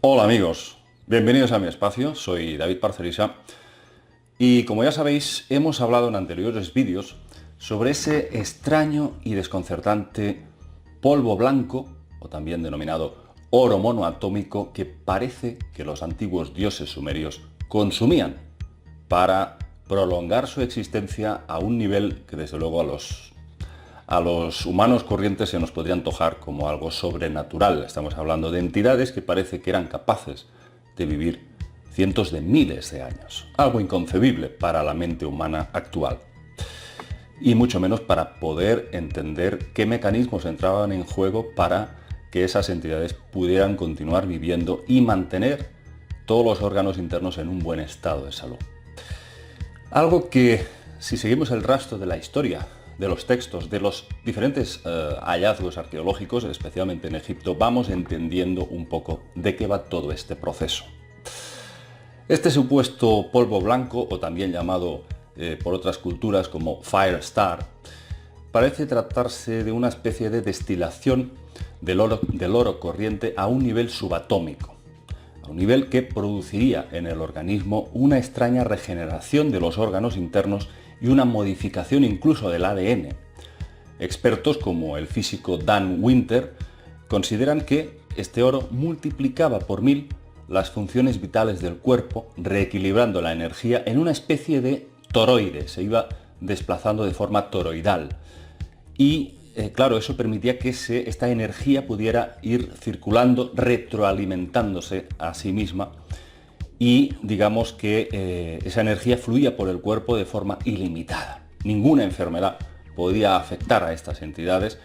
Hola amigos, bienvenidos a mi espacio, soy David Parcerisa y como ya sabéis hemos hablado en anteriores vídeos sobre ese extraño y desconcertante polvo blanco, o también denominado oro monoatómico, que parece que los antiguos dioses sumerios consumían para prolongar su existencia a un nivel que desde luego a los humanos corrientes se nos podría antojar como algo sobrenatural. Estamos hablando de entidades que parece que eran capaces de vivir cientos de miles de años. Algo inconcebible para la mente humana actual. Y mucho menos para poder entender qué mecanismos entraban en juego para que esas entidades pudieran continuar viviendo y mantener todos los órganos internos en un buen estado de salud. Algo que, si seguimos el rastro de la historia, de los textos, de los diferentes hallazgos arqueológicos, especialmente en Egipto, vamos entendiendo un poco de qué va todo este proceso. Este supuesto polvo blanco, o también llamado por otras culturas como Fire Star, parece tratarse de una especie de destilación del oro corriente a un nivel subatómico, a un nivel que produciría en el organismo una extraña regeneración de los órganos internos y una modificación incluso del ADN. Expertos como el físico Dan Winter consideran que este oro multiplicaba por 1000 las funciones vitales del cuerpo, reequilibrando la energía en una especie de toroide, se iba desplazando de forma toroidal. Y claro, eso permitía que esta energía pudiera ir circulando, retroalimentándose a sí misma, y digamos que esa energía fluía por el cuerpo de forma ilimitada. Ninguna enfermedad podía afectar a estas entidades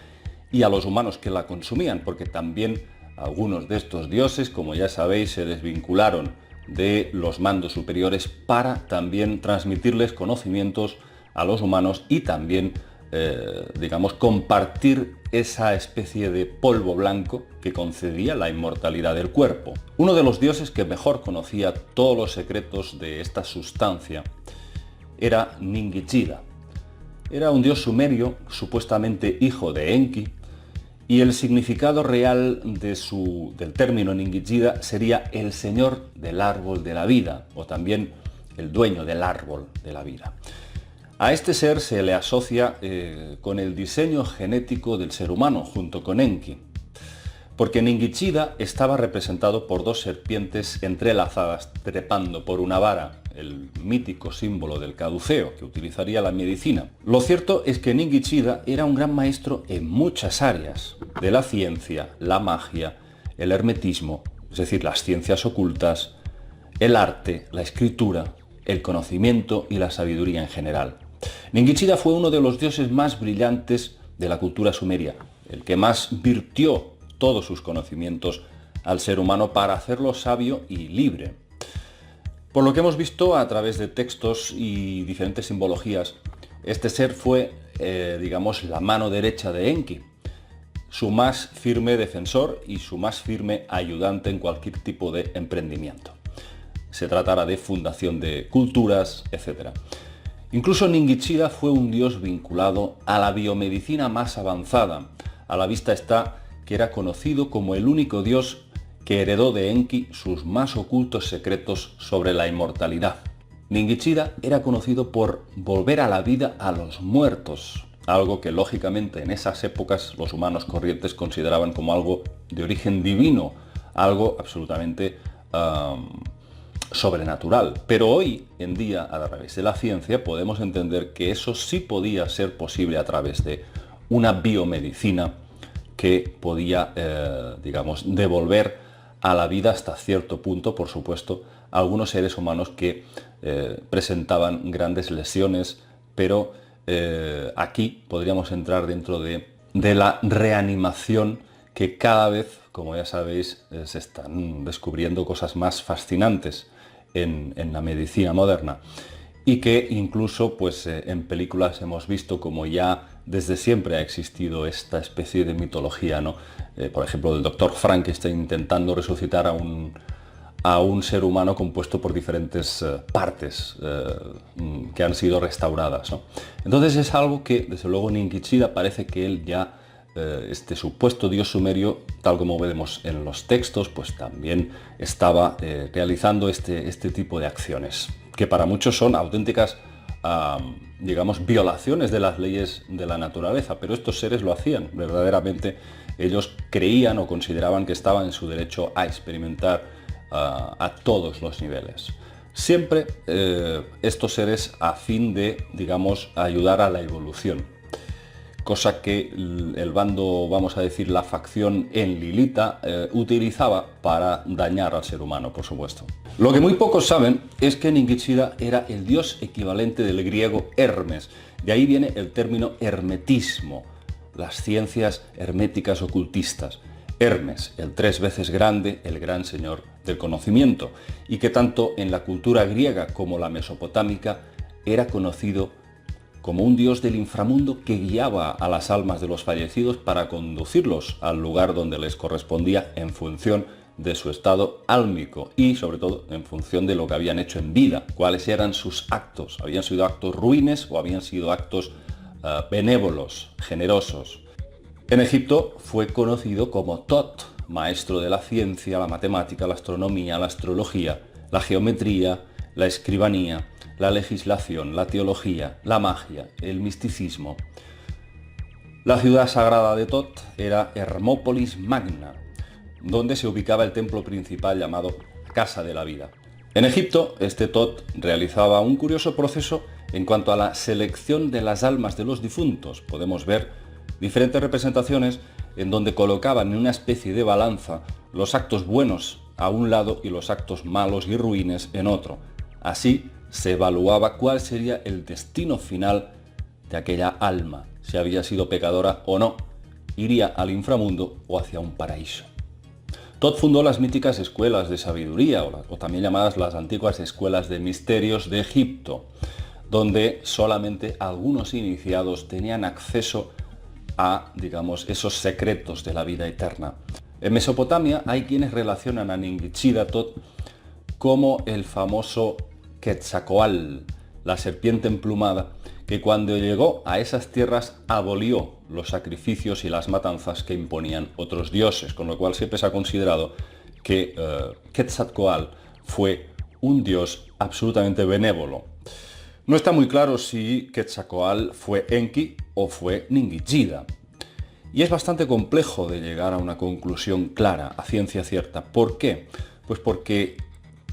y a los humanos que la consumían, porque también algunos de estos dioses, como ya sabéis, se desvincularon de los mandos superiores para también transmitirles conocimientos a los humanos y también digamos, compartir esa especie de polvo blanco que concedía la inmortalidad del cuerpo. Uno de los dioses que mejor conocía todos los secretos de esta sustancia era Ningichida. Era un dios sumerio, supuestamente hijo de Enki, y el significado real del término Ningichida sería el señor del árbol de la vida, o también el dueño del árbol de la vida. A este ser se le asocia con el diseño genético del ser humano, junto con Enki, porque Ningichida estaba representado por dos serpientes entrelazadas trepando por una vara, el mítico símbolo del caduceo que utilizaría la medicina. Lo cierto es que Ningichida era un gran maestro en muchas áreas, de la ciencia, la magia, el hermetismo, es decir, las ciencias ocultas, el arte, la escritura, el conocimiento y la sabiduría en general. Ningichida fue uno de los dioses más brillantes de la cultura sumeria, el que más virtió todos sus conocimientos al ser humano para hacerlo sabio y libre. Por lo que hemos visto a través de textos y diferentes simbologías, este ser fue, digamos, la mano derecha de Enki, su más firme defensor y su más firme ayudante en cualquier tipo de emprendimiento. Se tratara de fundación de culturas, etc. Incluso Ningichida fue un dios vinculado a la biomedicina más avanzada. A la vista está que era conocido como el único dios que heredó de Enki sus más ocultos secretos sobre la inmortalidad. Ningichida era conocido por volver a la vida a los muertos, algo que lógicamente en esas épocas los humanos corrientes consideraban como algo de origen divino, algo absolutamente sobrenatural. Pero hoy en día, a través de la ciencia, podemos entender que eso sí podía ser posible a través de una biomedicina que podía, digamos, devolver a la vida hasta cierto punto, por supuesto, a algunos seres humanos que presentaban grandes lesiones, pero aquí podríamos entrar dentro de la reanimación, que cada vez, como ya sabéis, se están descubriendo cosas más fascinantes en la medicina moderna, y que incluso pues, en películas hemos visto como ya desde siempre ha existido esta especie de mitología, ¿no? Por ejemplo, el doctor Frankenstein intentando resucitar a un ser humano compuesto por diferentes partes que han sido restauradas, ¿no? Entonces es algo que, desde luego, Ningichida parece que él ya este supuesto dios sumerio, tal como vemos en los textos, pues también estaba realizando este tipo de acciones, que para muchos son auténticas, digamos, violaciones de las leyes de la naturaleza, pero estos seres lo hacían. Verdaderamente ellos creían o consideraban que estaban en su derecho a experimentar a todos los niveles. Siempre estos seres a fin de, digamos, ayudar a la evolución. Cosa que el bando, vamos a decir, la facción enlilita, utilizaba para dañar al ser humano, por supuesto. Lo que muy pocos saben es que Ningishida era el dios equivalente del griego Hermes. De ahí viene el término hermetismo, las ciencias herméticas ocultistas. Hermes, el 3 veces grande, el gran señor del conocimiento, y que tanto en la cultura griega como la mesopotámica era conocido como un dios del inframundo que guiaba a las almas de los fallecidos para conducirlos al lugar donde les correspondía en función de su estado álmico y sobre todo en función de lo que habían hecho en vida, cuáles eran sus actos, habían sido actos ruines o habían sido actos benévolos, generosos. En Egipto fue conocido como Tot, maestro de la ciencia, la matemática, la astronomía, la astrología, la geometría, la escribanía, la legislación, la teología, la magia, el misticismo. La ciudad sagrada de Tot era Hermópolis Magna, donde se ubicaba el templo principal llamado Casa de la Vida. En Egipto, este Tot realizaba un curioso proceso en cuanto a la selección de las almas de los difuntos. Podemos ver diferentes representaciones en donde colocaban en una especie de balanza los actos buenos a un lado y los actos malos y ruines en otro. Así se evaluaba cuál sería el destino final de aquella alma, si había sido pecadora o no, iría al inframundo o hacia un paraíso. Tot fundó las míticas escuelas de sabiduría, o también llamadas las antiguas escuelas de misterios de Egipto, donde solamente algunos iniciados tenían acceso a, digamos, esos secretos de la vida eterna. En Mesopotamia hay quienes relacionan a Ningishida Tot como el famoso Quetzalcóatl, la serpiente emplumada, que cuando llegó a esas tierras abolió los sacrificios y las matanzas que imponían otros dioses, con lo cual siempre se ha considerado que Quetzalcóatl fue un dios absolutamente benévolo. No está muy claro si Quetzalcóatl fue Enki o fue Ningishida. Y es bastante complejo de llegar a una conclusión clara, a ciencia cierta. ¿Por qué? Pues porque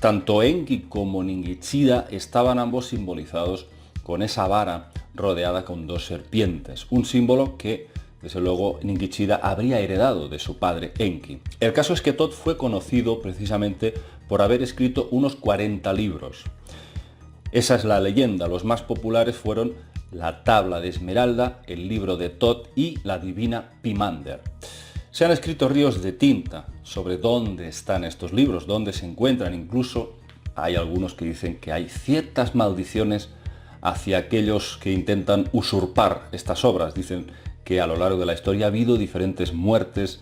tanto Enki como Ningishida estaban ambos simbolizados con esa vara rodeada con 2 serpientes, un símbolo que, desde luego, Ningishida habría heredado de su padre Enki. El caso es que Tot fue conocido precisamente por haber escrito unos 40 libros. Esa es la leyenda. Los más populares fueron la Tabla de Esmeralda, el libro de Tot y la Divina Pimander. Se han escrito ríos de tinta sobre dónde están estos libros, dónde se encuentran. Incluso hay algunos que dicen que hay ciertas maldiciones hacia aquellos que intentan usurpar estas obras. Dicen que a lo largo de la historia ha habido diferentes muertes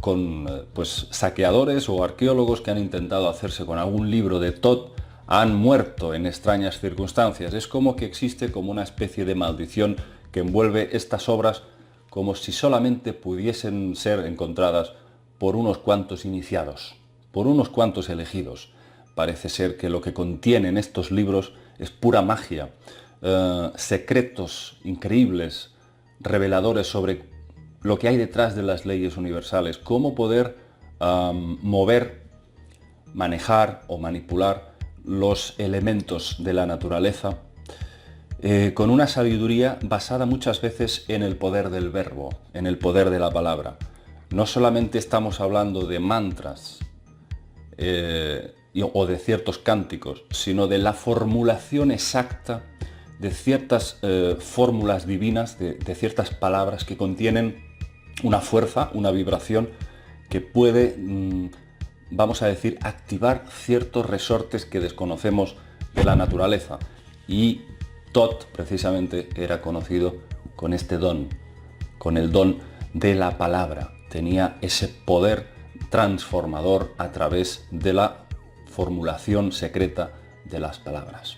con saqueadores o arqueólogos que han intentado hacerse con algún libro de Tot, han muerto en extrañas circunstancias. Es como que existe como una especie de maldición que envuelve estas obras, como si solamente pudiesen ser encontradas por unos cuantos iniciados, por unos cuantos elegidos. Parece ser que lo que contienen estos libros es pura magia, secretos increíbles, reveladores sobre lo que hay detrás de las leyes universales, cómo poder mover, manejar o manipular los elementos de la naturaleza con una sabiduría basada muchas veces en el poder del verbo, en el poder de la palabra. No solamente estamos hablando de mantras o de ciertos cánticos, sino de la formulación exacta de ciertas fórmulas divinas, de ciertas palabras que contienen una fuerza, una vibración que puede, vamos a decir, activar ciertos resortes que desconocemos de la naturaleza. Y Tot precisamente era conocido con este don, con el don de la palabra. Tenía ese poder transformador a través de la formulación secreta de las palabras.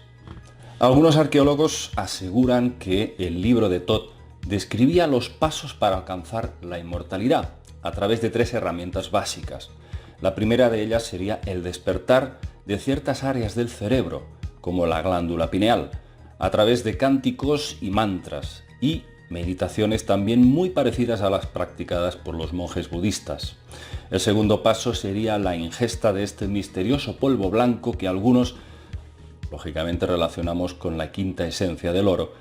Algunos arqueólogos aseguran que el libro de Tot describía los pasos para alcanzar la inmortalidad a través de 3 herramientas básicas. La primera de ellas sería el despertar de ciertas áreas del cerebro, como la glándula pineal, a través de cánticos y mantras, y meditaciones también muy parecidas a las practicadas por los monjes budistas. El segundo paso sería la ingesta de este misterioso polvo blanco que algunos, lógicamente, relacionamos con la quinta esencia del oro,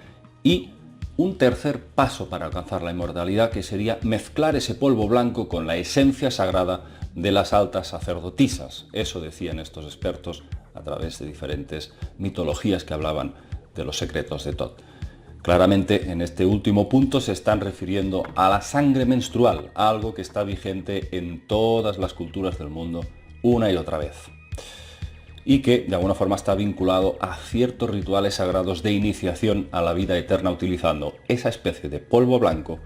y un tercer paso para alcanzar la inmortalidad, que sería mezclar ese polvo blanco con la esencia sagrada de las altas sacerdotisas. Eso decían estos expertos a través de diferentes mitologías que hablaban de los secretos de Thoth. Claramente, en este último punto se están refiriendo a la sangre menstrual, algo que está vigente en todas las culturas del mundo una y otra vez, y que de alguna forma está vinculado a ciertos rituales sagrados de iniciación a la vida eterna, utilizando esa especie de polvo blanco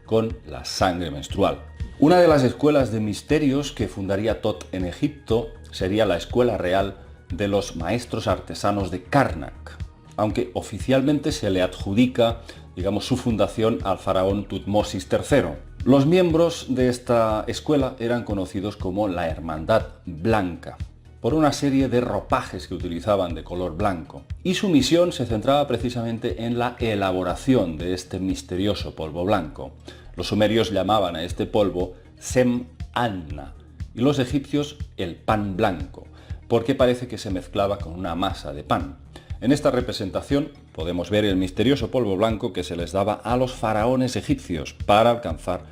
con la sangre menstrual. Una de las escuelas de misterios que fundaría Thoth en Egipto sería la Escuela Real de los Maestros Artesanos de Karnak, aunque oficialmente se le adjudica, digamos, su fundación al faraón Tutmosis III. Los miembros de esta escuela eran conocidos como la Hermandad Blanca, por una serie de ropajes que utilizaban de color blanco, y su misión se centraba precisamente en la elaboración de este misterioso polvo blanco. Los sumerios llamaban a este polvo Sem-Anna y los egipcios el pan blanco, porque parece que se mezclaba con una masa de pan. En esta representación podemos ver el misterioso polvo blanco que se les daba a los faraones egipcios para alcanzar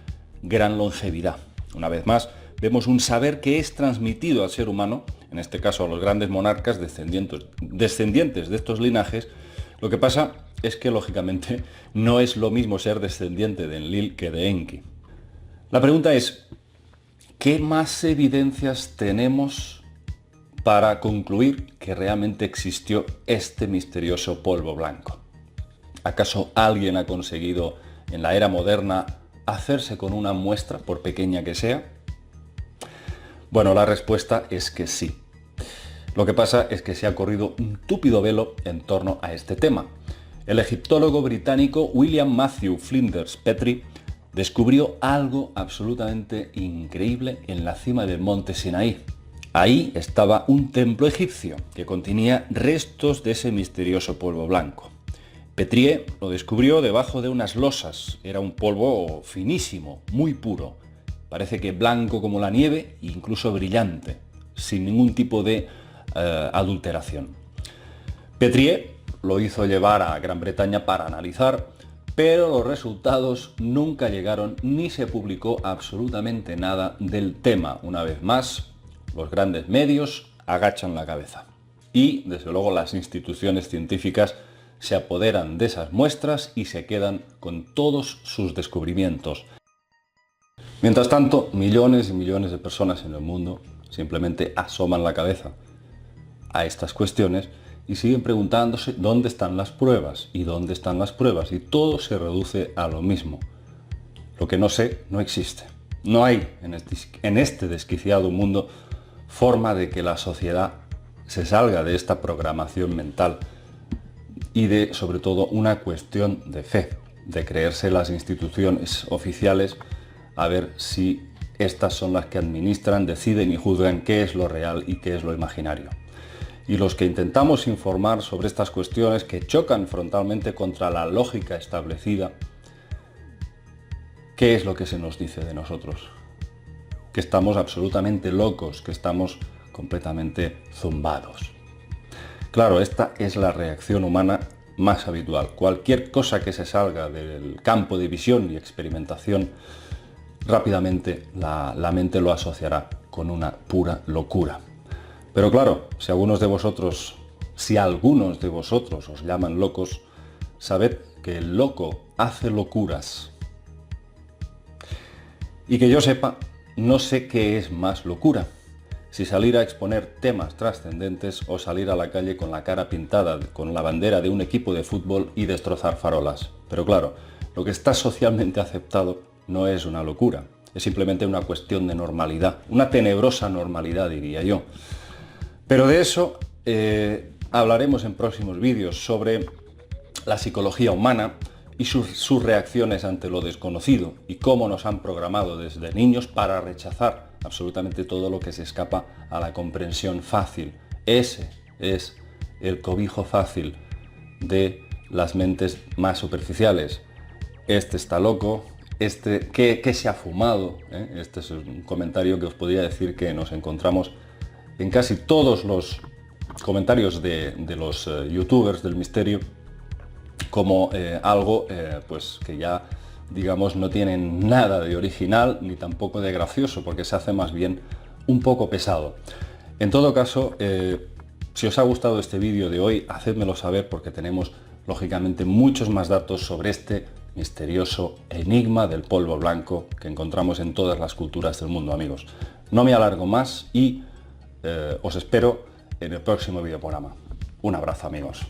gran longevidad. Una vez más, vemos un saber que es transmitido al ser humano, en este caso a los grandes monarcas descendientes de estos linajes. Lo que pasa es que, lógicamente, no es lo mismo ser descendiente de Enlil que de Enki. La pregunta es, ¿qué más evidencias tenemos para concluir que realmente existió este misterioso polvo blanco? ¿Acaso alguien ha conseguido en la era moderna hacerse con una muestra, por pequeña que sea? Bueno, la respuesta es que sí. Lo que pasa es que se ha corrido un túpido velo en torno a este tema. El egiptólogo británico William Matthew Flinders Petrie descubrió algo absolutamente increíble en la cima del monte Sinaí. Ahí estaba un templo egipcio que contenía restos de ese misterioso polvo blanco. Petrie lo descubrió debajo de unas losas. Era un polvo finísimo, muy puro. Parece que blanco como la nieve e incluso brillante, sin ningún tipo de adulteración. Petrie lo hizo llevar a Gran Bretaña para analizar, pero los resultados nunca llegaron ni se publicó absolutamente nada del tema. Una vez más, los grandes medios agachan la cabeza. Y, desde luego, las instituciones científicas se apoderan de esas muestras y se quedan con todos sus descubrimientos. Mientras tanto, millones y millones de personas en el mundo simplemente asoman la cabeza a estas cuestiones y siguen preguntándose dónde están las pruebas y dónde están las pruebas, y todo se reduce a lo mismo. Lo que no sé no existe. No hay en este desquiciado mundo forma de que la sociedad se salga de esta programación mental y de, sobre todo, una cuestión de fe, de creerse las instituciones oficiales a ver si estas son las que administran, deciden y juzgan qué es lo real y qué es lo imaginario. Y los que intentamos informar sobre estas cuestiones que chocan frontalmente contra la lógica establecida, ¿qué es lo que se nos dice de nosotros? Que estamos absolutamente locos, que estamos completamente zumbados. Claro, esta es la reacción humana más habitual. Cualquier cosa que se salga del campo de visión y experimentación, rápidamente la mente lo asociará con una pura locura. Pero claro, si algunos de vosotros os llaman locos, sabed que el loco hace locuras. Y que yo sepa, no sé qué es más locura, si salir a exponer temas trascendentes o salir a la calle con la cara pintada con la bandera de un equipo de fútbol y destrozar farolas. Pero claro, lo que está socialmente aceptado no es una locura, es simplemente una cuestión de normalidad, una tenebrosa normalidad, diría yo. Pero de eso hablaremos en próximos vídeos, sobre la psicología humana, y sus reacciones ante lo desconocido y cómo nos han programado desde niños para rechazar absolutamente todo lo que se escapa a la comprensión fácil. Ese es el cobijo fácil de las mentes más superficiales. Este está loco, este que se ha fumado, ¿eh? Este es un comentario que os podría decir que nos encontramos en casi todos los comentarios de los youtubers del misterio, como algo pues que ya, digamos, no tienen nada de original ni tampoco de gracioso, porque se hace más bien un poco pesado. En todo caso, si os ha gustado este vídeo de hoy, hacedmelo saber, porque tenemos lógicamente muchos más datos sobre este misterioso enigma del polvo blanco que encontramos en todas las culturas del mundo, amigos. No me alargo más y os espero en el próximo videoprograma. Un abrazo, amigos.